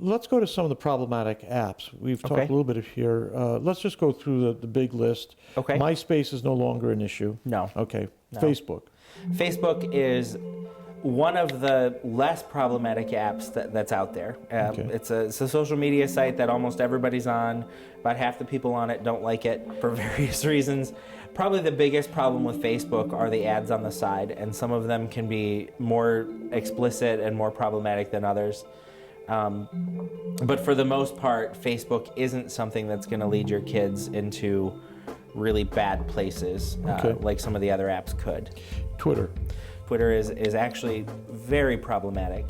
let's go to some of the problematic apps. We've talked a little bit here. Let's just go through the big list. Okay. MySpace is no longer an issue. No. Okay. No. Facebook. Facebook is one of the less problematic apps that's out there. It's a social media site that almost everybody's on. About half the people on it don't like it for various reasons. Probably the biggest problem with Facebook are the ads on the side, and some of them can be more explicit and more problematic than others. But for the most part, Facebook isn't something that's going to lead your kids into really bad places like some of the other apps could. Twitter. Twitter is actually very problematic.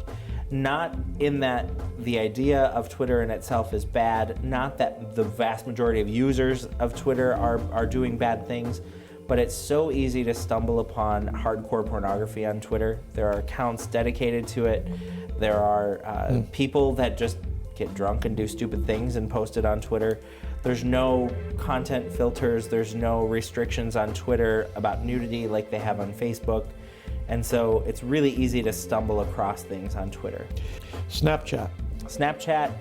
Not in that the idea of Twitter in itself is bad, not that the vast majority of users of Twitter are doing bad things, but it's so easy to stumble upon hardcore pornography on Twitter. There are accounts dedicated to it. There are people that just get drunk and do stupid things and post it on Twitter. There's no content filters. There's no restrictions on Twitter about nudity like they have on Facebook. And so it's really easy to stumble across things on Twitter. Snapchat. Snapchat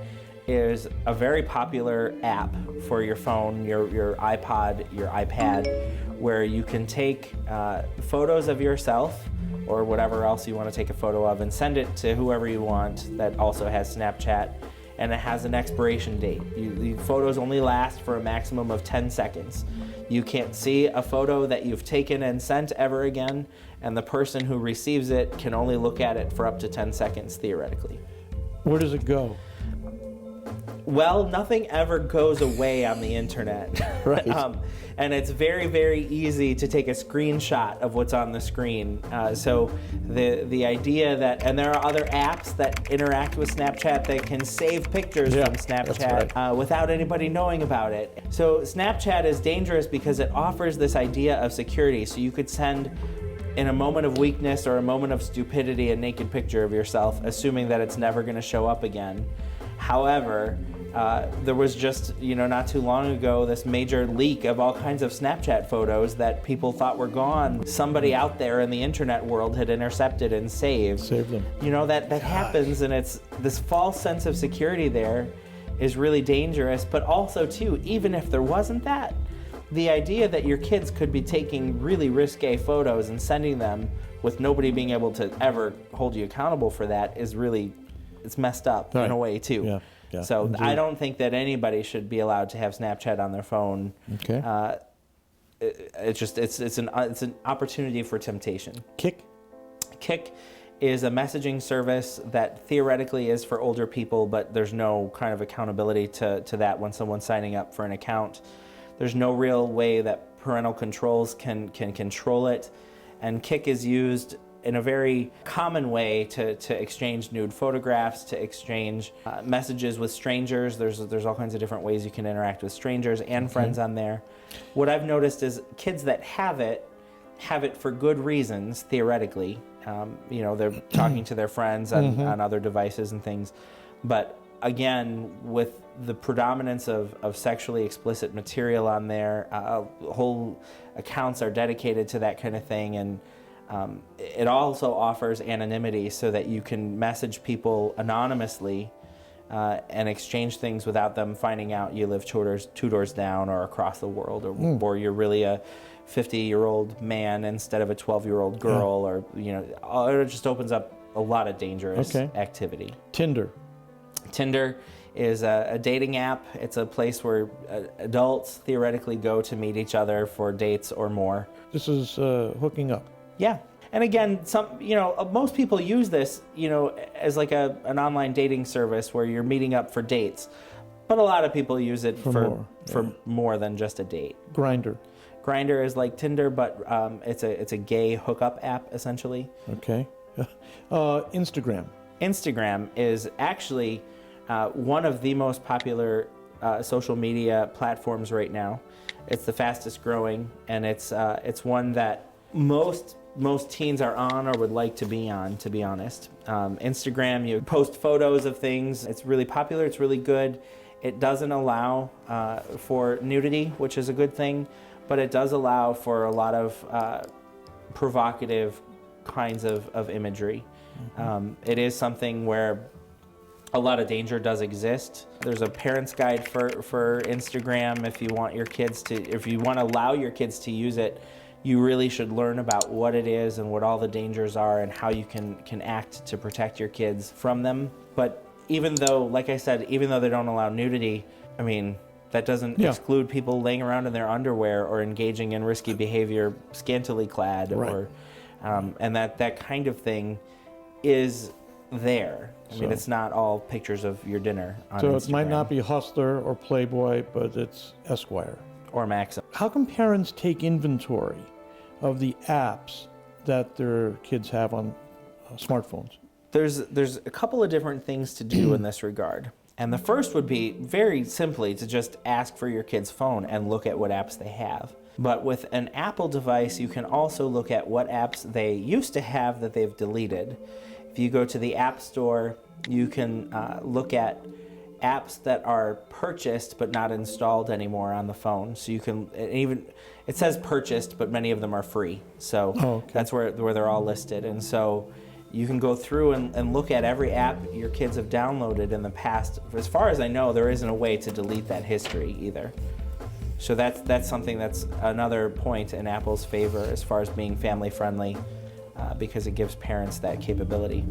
is a very popular app for your phone, your iPod, your iPad, where you can take photos of yourself or whatever else you want to take a photo of and send it to whoever you want that also has Snapchat, and it has an expiration date. The photos only last for a maximum of 10 seconds. You can't see a photo that you've taken and sent ever again, and the person who receives it can only look at it for up to 10 seconds, theoretically. Where does it go? Well, nothing ever goes away on the internet. Right. And it's very, very easy to take a screenshot of what's on the screen. So the idea that, and there are other apps that interact with Snapchat that can save pictures from Snapchat without anybody knowing about it. So Snapchat is dangerous because it offers this idea of security. So you could send, in a moment of weakness or a moment of stupidity, a naked picture of yourself, assuming that it's never going to show up again. However, there was just, not too long ago, this major leak of all kinds of Snapchat photos that people thought were gone. Somebody out there in the internet world had intercepted and saved. Saved them. That happens, and it's this false sense of security there is really dangerous. But also, too, even if there wasn't that, the idea that your kids could be taking really risque photos and sending them with nobody being able to ever hold you accountable for that is really, it's messed up in a way, too. Yeah. Yeah, so indeed. I don't think that anybody should be allowed to have Snapchat on their phone. Okay. It's an opportunity for temptation. Kik is a messaging service that theoretically is for older people, but there's no kind of accountability to that when someone's signing up for an account. There's no real way that parental controls can control it, and Kik is used in a very common way to exchange nude photographs, to exchange messages with strangers. There's all kinds of different ways you can interact with strangers and friends on there. What I've noticed is kids that have it for good reasons, theoretically. They're talking to their friends on other devices and things. But again, with the predominance of sexually explicit material on there, whole accounts are dedicated to that kind of thing, and it also offers anonymity so that you can message people anonymously and exchange things without them finding out you live two doors down or across the world, or you're really a 50-year-old man instead of a 12-year-old girl, or it just opens up a lot of dangerous activity. Tinder is a dating app. It's a place where adults theoretically go to meet each other for dates or more. This is hooking up. Yeah. And again, most people use this, as like an online dating service where you're meeting up for dates. But a lot of people use it for more than just a date. Grindr. Grindr is like Tinder, but it's a gay hookup app, essentially. Okay. Instagram. Instagram is actually one of the most popular social media platforms right now. It's the fastest growing, and it's one that most teens are on or would like to be on, to be honest. Instagram, you post photos of things. It's really popular. It's really good. It doesn't allow for nudity, which is a good thing, but it does allow for a lot of provocative kinds of imagery. It is something where A lot of danger does exist. There's a parent's guide for Instagram. If you want your kids to, if you want to allow your kids to use it, you really should learn about what it is and what all the dangers are and how you can act to protect your kids from them. But even though, like I said, even though they don't allow nudity, I mean, that doesn't exclude people laying around in their underwear or engaging in risky behavior scantily clad, or and that kind of thing is there. I mean, it's not all pictures of your dinner on Instagram. So it might not be Hustler or Playboy, but it's Esquire. Or Maxim. How can parents take inventory of the apps that their kids have on smartphones? There's a couple of different things to do in this regard. And the first would be very simply to just ask for your kid's phone and look at what apps they have. But with an Apple device, you can also look at what apps they used to have that they've deleted. If you go to the App Store, you can look at apps that are purchased but not installed anymore on the phone. So you can, it says purchased, but many of them are free. So that's where they're all listed. And so you can go through and look at every app your kids have downloaded in the past. As far as I know, there isn't a way to delete that history either. So that's something that's another point in Apple's favor as far as being family friendly, because it gives parents that capability.